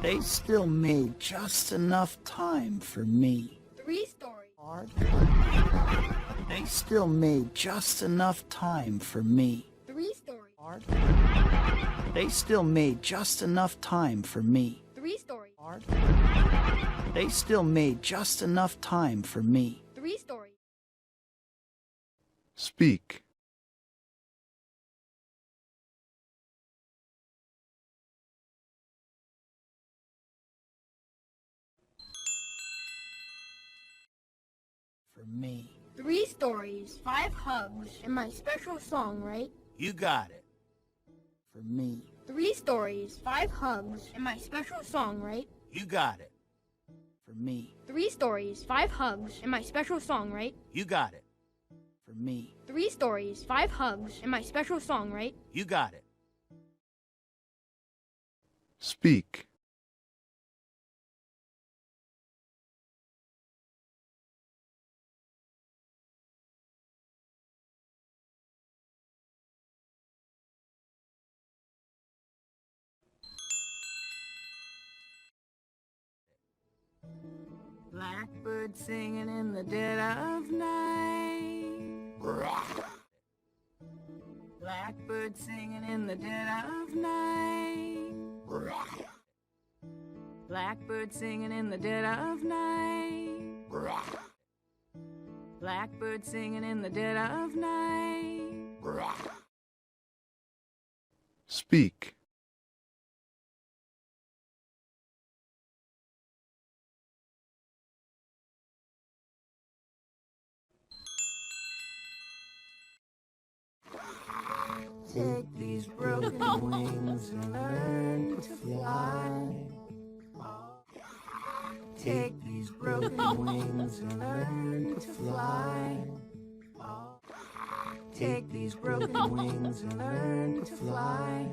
They still made just enough time for me. 3 stories. They still made just enough time for me. 3 stories. They still made just enough time for me. 3 stories. They still made just enough time for me. 3 stories. Speak. For me. 3 stories, 5 hugs, and my special song, right? You got it. For me. 3 stories, 5 hugs, and my special song, right? You got it. For me. 3 stories, 5 hugs, and my special song, right? You got it. For me. 3 stories, 5 hugs, and my special song, right? You got it. Speak. Blackbird singing in the dead of night. Blackbird singing in the dead of night. Blackbird singing in the dead of night. Blackbird singing in the dead of night. Speak. Take these broken wings and learn to fly. Take these broken wings and learn to fly. Take these broken wings and learn to fly.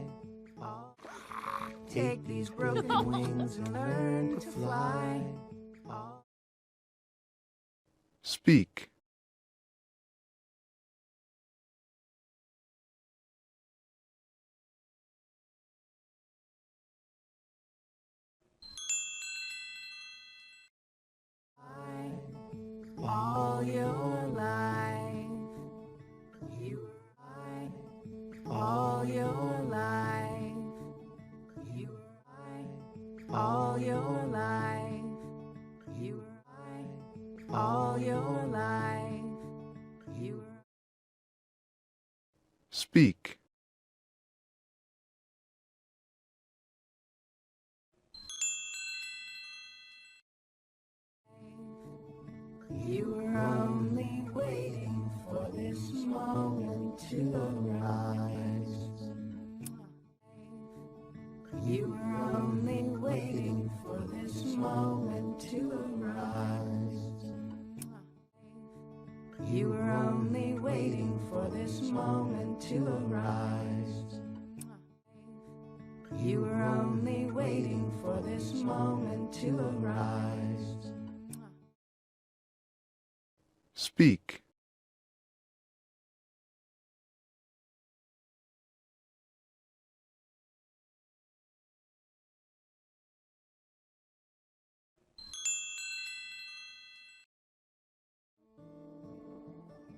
Take these broken wings and learn to fly. Speak. All your life, you I, all your life, you I, all your life, you I, all your life, you. Speak. You were only waiting for this moment to arise. You were only waiting for this moment to arise. You were only waiting for this moment to arise. You were only waiting for this moment to arise. Speak.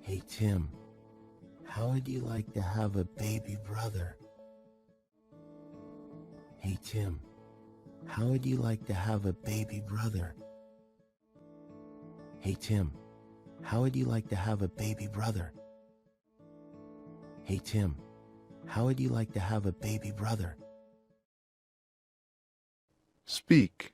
Hey Tim, how would you like to have a baby brother? Hey Tim, how would you like to have a baby brother? Hey Tim, how would you like to have a baby brother? Hey Tim, how would you like to have a baby brother? Speak.